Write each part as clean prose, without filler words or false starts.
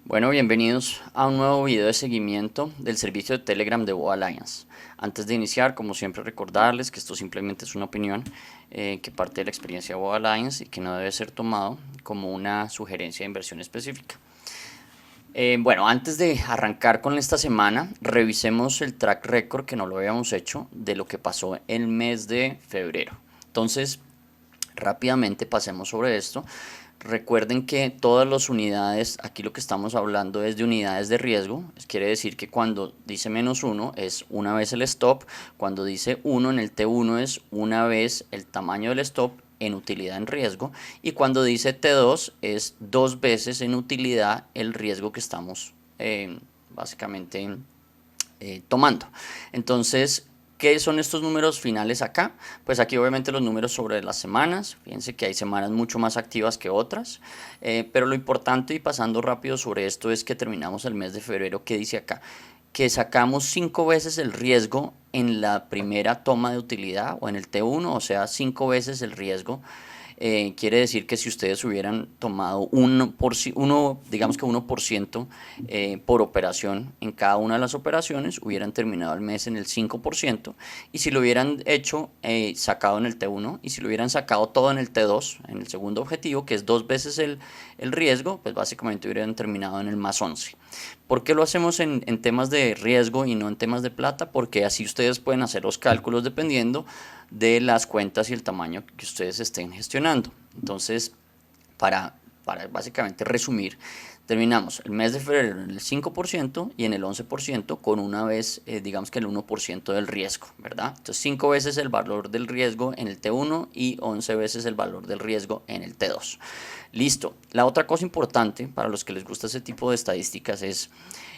Bueno, bienvenidos a un nuevo video de seguimiento del servicio de Telegram de Boa Alliance. Antes de iniciar, como siempre, recordarles que esto simplemente es una opinión que parte de la experiencia de Boa Alliance y que no debe ser tomado como una sugerencia de inversión específica. Bueno, antes de arrancar con esta semana, revisemos el track record que no lo habíamos hecho de lo que pasó el mes de febrero. Entonces, rápidamente pasemos sobre esto. Recuerden que todas las unidades, aquí lo que estamos hablando es de unidades de riesgo. Quiere decir que cuando dice -1 es una vez el stop, cuando dice 1 en el T1 es una vez el tamaño del stop en utilidad en riesgo, y cuando dice T2 es dos veces en utilidad el riesgo que estamos básicamente tomando. Entonces, ¿qué son estos números finales acá? Pues aquí obviamente los números sobre las semanas. Fíjense que hay semanas mucho más activas que otras, pero lo importante, y pasando rápido sobre esto, es que terminamos el mes de febrero. ¿Qué dice acá? Que sacamos 5 veces el riesgo en la primera toma de utilidad o en el T1, o sea, 5 veces el riesgo. Quiere decir que si ustedes hubieran tomado digamos que 1% por operación en cada una de las operaciones, hubieran terminado el mes en el 5%, y si lo hubieran hecho sacado en el T1, y si lo hubieran sacado todo en el T2, en el segundo objetivo, que es dos veces el riesgo, pues básicamente hubieran terminado en el +11. ¿Por qué lo hacemos en temas de riesgo y no en temas de plata? Porque así ustedes pueden hacer los cálculos dependiendo de las cuentas y el tamaño que ustedes estén gestionando. Entonces, para básicamente resumir, terminamos el mes de febrero en el 5% y en el 11% con una vez, digamos que el 1% del riesgo, ¿verdad? Entonces 5 veces el valor del riesgo en el T1 y 11 veces el valor del riesgo en el T2. Listo. La otra cosa importante para los que les gusta ese tipo de estadísticas es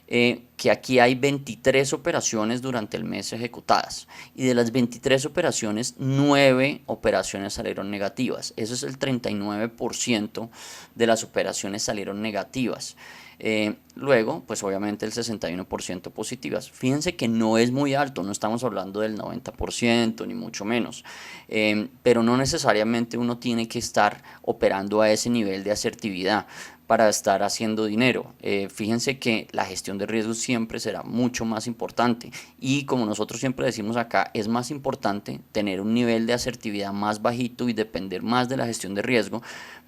que aquí hay 23 operaciones durante el mes ejecutadas, y de las 23 operaciones 9 operaciones salieron negativas. Eso es el 39% de las operaciones salieron negativas. Luego, pues obviamente el 61% positivas. Fíjense que no es muy alto, no estamos hablando del 90% ni mucho menos, pero no necesariamente uno tiene que estar operando a ese nivel de asertividad para estar haciendo dinero. Fíjense que la gestión de riesgos siempre será mucho más importante, y como nosotros siempre decimos acá, es más importante tener un nivel de asertividad más bajito y depender más de la gestión de riesgo,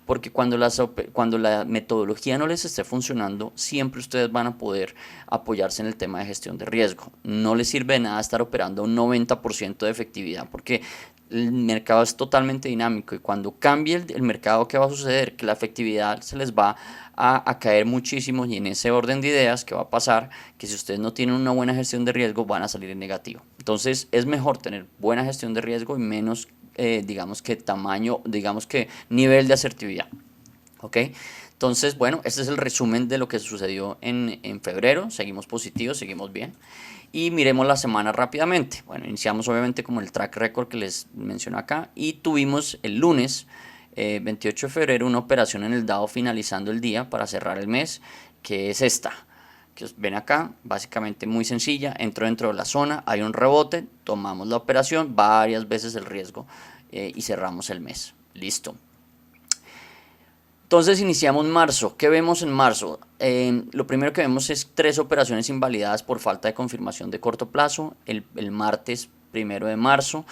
porque cuando la metodología no les esté funcionando, siempre ustedes van a poder apoyarse en el tema de gestión de riesgo. No les sirve de nada estar operando a un 90% de efectividad, porque el mercado es totalmente dinámico, y cuando cambie el mercado, ¿qué va a suceder? Que la efectividad se les va a caer muchísimo, y en ese orden de ideas, ¿qué va a pasar? Que si ustedes no tienen una buena gestión de riesgo, van a salir en negativo. Entonces es mejor tener buena gestión de riesgo y menos, digamos que tamaño, digamos que nivel de asertividad. ¿Ok? Entonces, bueno, este es el resumen de lo que sucedió en febrero. Seguimos positivos, seguimos bien. Y miremos la semana rápidamente. Bueno, iniciamos obviamente como el track record que les menciono acá, y tuvimos el lunes 28 de febrero una operación en el Dow finalizando el día para cerrar el mes, que es esta que ven acá, básicamente muy sencilla. Entró dentro de la zona, hay un rebote, tomamos la operación, varias veces el riesgo, y cerramos el mes. Listo. Entonces iniciamos marzo. ¿Qué vemos en marzo? Lo primero que vemos es 3 operaciones invalidadas por falta de confirmación de corto plazo el martes 1 de marzo.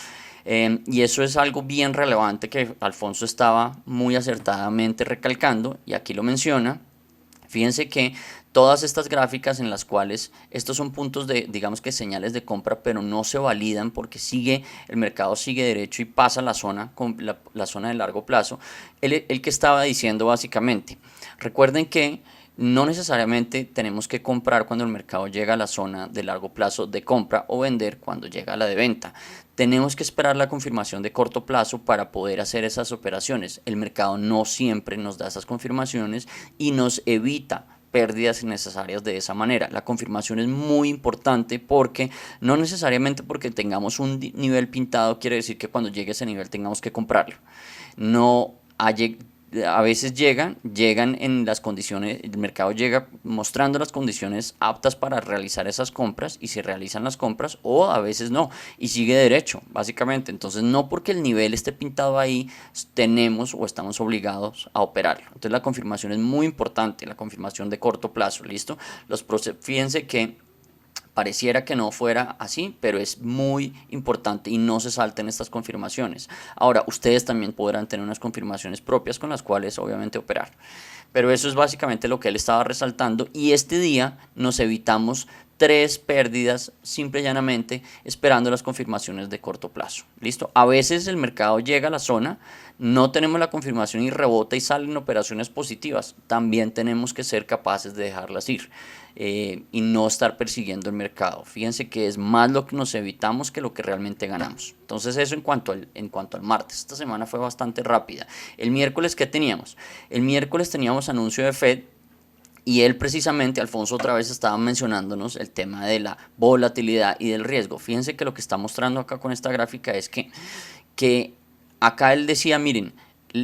Y eso es algo bien relevante que Alfonso estaba muy acertadamente recalcando, y aquí lo menciona. Fíjense que todas estas gráficas en las cuales estos son puntos de, digamos que señales de compra, pero no se validan porque el mercado sigue derecho y pasa la zona de largo plazo, el que estaba diciendo básicamente, recuerden que no necesariamente tenemos que comprar cuando el mercado llega a la zona de largo plazo de compra, o vender cuando llega a la de venta. Tenemos que esperar la confirmación de corto plazo para poder hacer esas operaciones. El mercado no siempre nos da esas confirmaciones y nos evita pérdidas innecesarias de esa manera. La confirmación es muy importante, porque no necesariamente porque tengamos un nivel pintado quiere decir que cuando llegue ese nivel tengamos que comprarlo. No hay, a veces llegan en las condiciones, el mercado llega mostrando las condiciones aptas para realizar esas compras y se realizan las compras, o a veces no y sigue derecho básicamente. Entonces no porque el nivel esté pintado ahí tenemos o estamos obligados a operarlo. Entonces la confirmación es muy importante, la confirmación de corto plazo, ¿listo? Fíjense que pareciera que no fuera así, pero es muy importante y no se salten estas confirmaciones. Ahora, ustedes también podrán tener unas confirmaciones propias con las cuales obviamente operar. Pero eso es básicamente lo que él estaba resaltando, y este día nos evitamos 3 pérdidas simple y llanamente esperando las confirmaciones de corto plazo. ¿Listo? A veces el mercado llega a la zona, no tenemos la confirmación y rebota y salen operaciones positivas. También tenemos que ser capaces de dejarlas ir y no estar persiguiendo el mercado. Fíjense que es más lo que nos evitamos que lo que realmente ganamos. Entonces eso en cuanto al martes. Esta semana fue bastante rápida. El miércoles, ¿qué teníamos? El miércoles teníamos anuncio de Fed. Y él precisamente, Alfonso, otra vez estaba mencionándonos el tema de la volatilidad y del riesgo. Fíjense que lo que está mostrando acá con esta gráfica es que acá él decía, miren,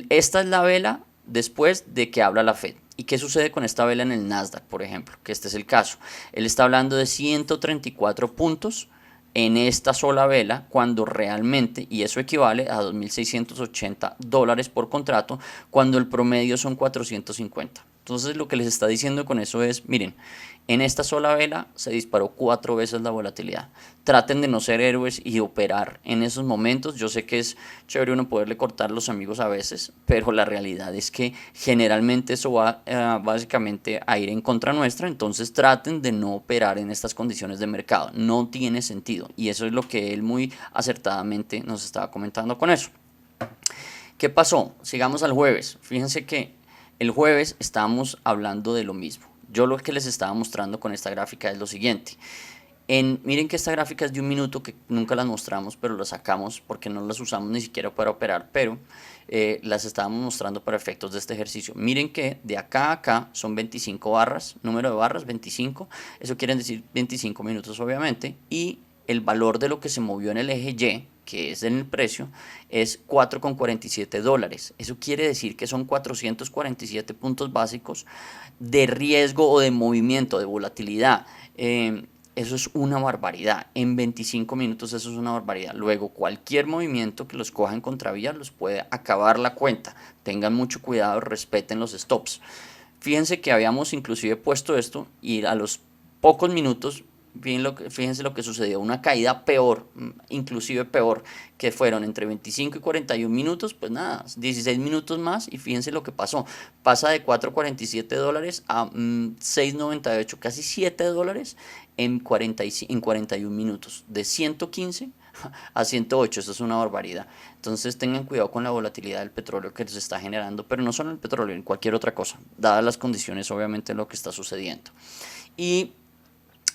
esta es la vela después de que habla la Fed. ¿Y qué sucede con esta vela en el Nasdaq, por ejemplo? Que este es el caso. Él está hablando de 134 puntos en esta sola vela, cuando realmente, y eso equivale a $2.680 por contrato, cuando el promedio son 450. Entonces lo que les está diciendo con eso es, miren, en esta sola vela se disparó 4 veces la volatilidad. Traten de no ser héroes y operar en esos momentos. Yo sé que es chévere uno poderle cortar los amigos a veces, pero la realidad es que generalmente eso va básicamente a ir en contra nuestra. Entonces traten de no operar en estas condiciones de mercado. No tiene sentido, y eso es lo que él muy acertadamente nos estaba comentando con eso. ¿Qué pasó? Sigamos al jueves. Fíjense que el jueves estábamos hablando de lo mismo. Yo lo que les estaba mostrando con esta gráfica es lo siguiente. Miren que esta gráfica es de 1 minuto, que nunca las mostramos, pero las sacamos porque no las usamos ni siquiera para operar, pero las estábamos mostrando para efectos de este ejercicio. Miren que de acá a acá son 25 barras, número de barras 25, eso quiere decir 25 minutos obviamente, y el valor de lo que se movió en el eje Y, que es en el precio, es $4,47. Eso quiere decir que son 447 puntos básicos de riesgo o de movimiento, de volatilidad. Eso es una barbaridad. En 25 minutos eso es una barbaridad. Luego, cualquier movimiento que los coja en contravía los puede acabar la cuenta. Tengan mucho cuidado, respeten los stops. Fíjense que habíamos inclusive puesto esto y a los pocos minutos, fíjense lo que sucedió, una caída peor, inclusive peor, que fueron entre 25 y 41 minutos, pues nada, 16 minutos más, y fíjense lo que pasó, pasa de $4,47 a 6,98, casi $7 en 41 minutos, de 115 a 108, eso es una barbaridad. Entonces tengan cuidado con la volatilidad del petróleo que se está generando, pero no solo en el petróleo, en cualquier otra cosa, dadas las condiciones obviamente de lo que está sucediendo. Y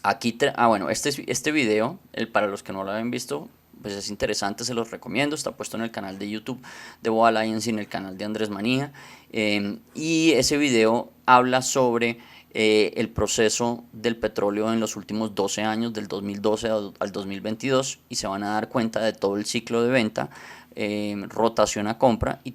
aquí, bueno, este video, para los que no lo habían visto, pues es interesante, se los recomiendo, está puesto en el canal de YouTube de Boa Alliance y en el canal de Andrés Manija, y ese video habla sobre el proceso del petróleo en los últimos 12 años, del 2012 al 2022, y se van a dar cuenta de todo el ciclo de venta, rotación a compra y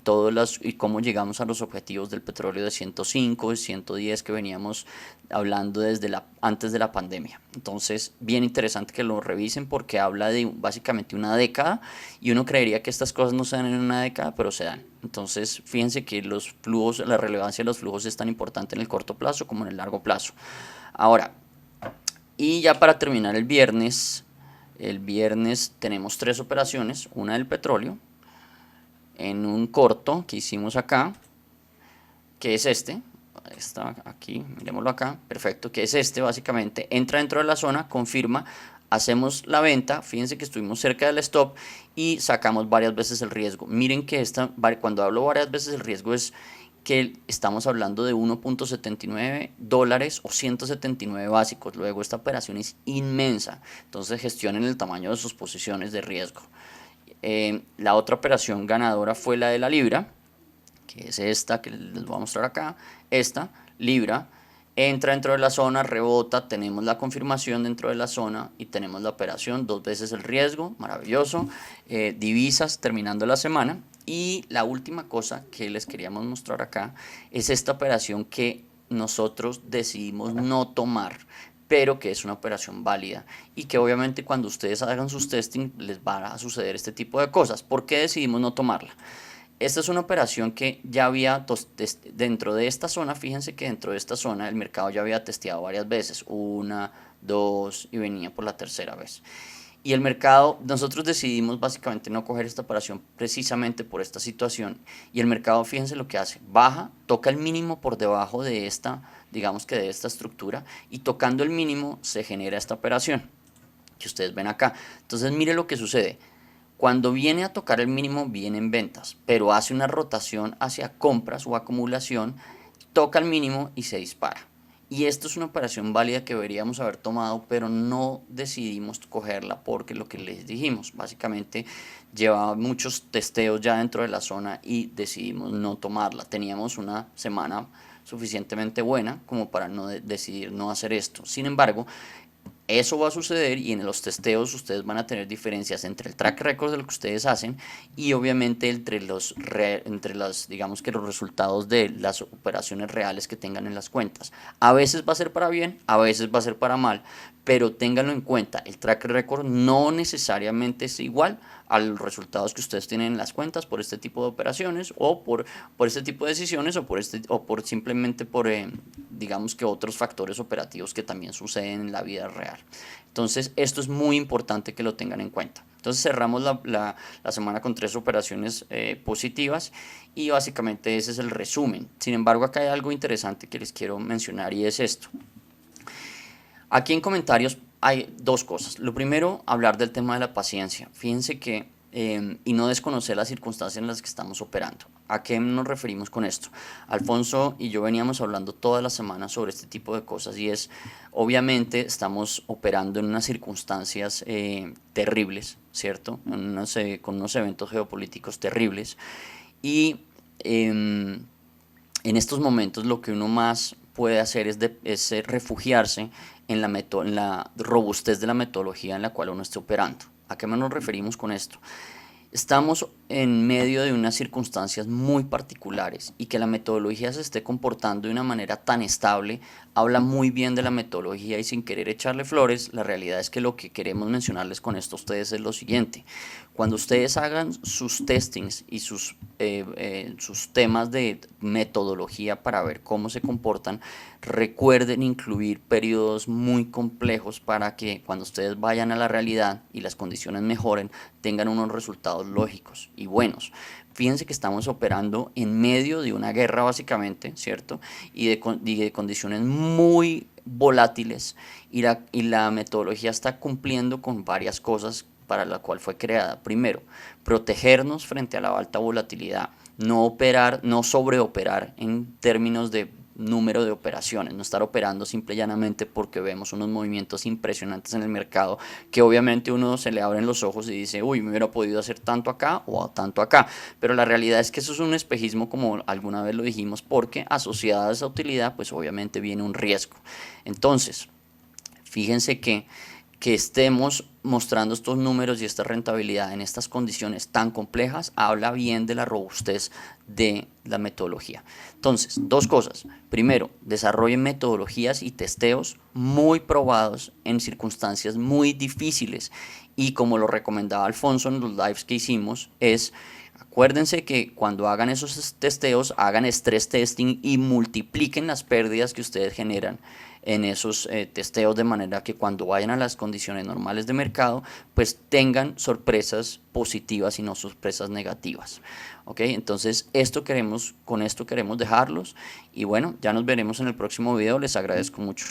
cómo llegamos a los objetivos del petróleo de 105 y 110 que veníamos hablando desde antes de la pandemia. Entonces, bien interesante que lo revisen porque habla de básicamente una década, y uno creería que estas cosas no se dan en una década, pero se dan. Entonces, fíjense que los flujos, la relevancia de los flujos es tan importante en el corto plazo como en el largo plazo. Ahora, y ya para terminar el viernes tenemos 3 operaciones, una del petróleo, en un corto que hicimos acá, que es está aquí, miremoslo acá, perfecto, que es básicamente, entra dentro de la zona, confirma, hacemos la venta, fíjense que estuvimos cerca del stop y sacamos varias veces el riesgo. Miren que cuando hablo varias veces el riesgo es que estamos hablando de $1,79 o 179 básicos. Luego esta operación es inmensa, entonces gestionen el tamaño de sus posiciones de riesgo. La otra operación ganadora fue la de la libra, que es esta que les voy a mostrar acá. Esta libra entra dentro de la zona, rebota, tenemos la confirmación dentro de la zona y tenemos la operación, 2 veces el riesgo, maravilloso. Divisas terminando la semana, Y la última cosa que les queríamos mostrar acá es esta operación que nosotros decidimos no tomar, pero que es una operación válida y que obviamente cuando ustedes hagan sus testing les van a suceder este tipo de cosas. ¿Por qué decidimos no tomarla? Esta es una operación que ya había dentro de esta zona. Fíjense que dentro de esta zona el mercado ya había testeado varias veces, una, dos, y venía por la tercera vez. Y el mercado, nosotros decidimos básicamente no coger esta operación precisamente por esta situación. Y el mercado, fíjense lo que hace, baja, toca el mínimo por debajo de esta, digamos que de esta estructura, y tocando el mínimo se genera esta operación que ustedes ven acá. Entonces mire lo que sucede. Cuando viene a tocar el mínimo vienen ventas, pero hace una rotación hacia compras o acumulación, toca el mínimo y se dispara. Y esto es una operación válida que deberíamos haber tomado, pero no decidimos cogerla porque lo que les dijimos, básicamente llevaba muchos testeos ya dentro de la zona y decidimos no tomarla. Teníamos una semana suficientemente buena como para no decidir no hacer esto. Sin embargo, eso va a suceder y en los testeos ustedes van a tener diferencias entre el track record de lo que ustedes hacen y obviamente entre digamos que los resultados de las operaciones reales que tengan en las cuentas. A veces va a ser para bien, a veces va a ser para mal, pero ténganlo en cuenta, el track record no necesariamente es igual a los resultados que ustedes tienen en las cuentas por este tipo de operaciones o por este tipo de decisiones o por simplemente por digamos que otros factores operativos que también suceden en la vida real. Entonces esto es muy importante que lo tengan en cuenta. Entonces cerramos la semana con 3 operaciones positivas y básicamente ese es el resumen. Sin embargo, acá hay algo interesante que les quiero mencionar y es esto. Aquí en comentarios hay dos cosas. Lo primero, hablar del tema de la paciencia. Fíjense que, y no desconocer las circunstancias en las que estamos operando. ¿A qué nos referimos con esto? Alfonso y yo veníamos hablando toda la semana sobre este tipo de cosas y es, obviamente estamos operando en unas circunstancias terribles, ¿cierto? Con unos eventos geopolíticos terribles y en estos momentos lo que uno más puede hacer es refugiarse en la robustez de la metodología en la cual uno esté operando. ¿A qué nos referimos con esto? Estamos en medio de unas circunstancias muy particulares y que la metodología se esté comportando de una manera tan estable habla muy bien de la metodología y sin querer echarle flores, la realidad es que lo que queremos mencionarles con esto a ustedes es lo siguiente. Cuando ustedes hagan sus testings y sus temas de metodología para ver cómo se comportan, recuerden incluir periodos muy complejos para que cuando ustedes vayan a la realidad y las condiciones mejoren, tengan unos resultados lógicos y buenos. Fíjense que estamos operando en medio de una guerra básicamente, ¿cierto? Y de condiciones muy volátiles y la metodología está cumpliendo con varias cosas para la cual fue creada. Primero, protegernos frente a la alta volatilidad, no operar, no sobreoperar en términos de número de operaciones, no estar operando simple y llanamente porque vemos unos movimientos impresionantes en el mercado que obviamente uno se le abren los ojos y dice, uy, me hubiera podido hacer tanto acá o tanto acá, pero la realidad es que eso es un espejismo como alguna vez lo dijimos porque asociada a esa utilidad pues obviamente viene un riesgo. Entonces, fíjense que estemos mostrando estos números y esta rentabilidad en estas condiciones tan complejas habla bien de la robustez de la metodología. Entonces, dos cosas. Primero, desarrollen metodologías y testeos muy probados en circunstancias muy difíciles y como lo recomendaba Alfonso en los lives que hicimos es acuérdense que cuando hagan esos testeos, hagan stress testing y multipliquen las pérdidas que ustedes generan en esos testeos de manera que cuando vayan a las condiciones normales de mercado, pues tengan sorpresas positivas y no sorpresas negativas. ¿Ok? Entonces, con esto queremos dejarlos y bueno, ya nos veremos en el próximo video. Les agradezco mucho.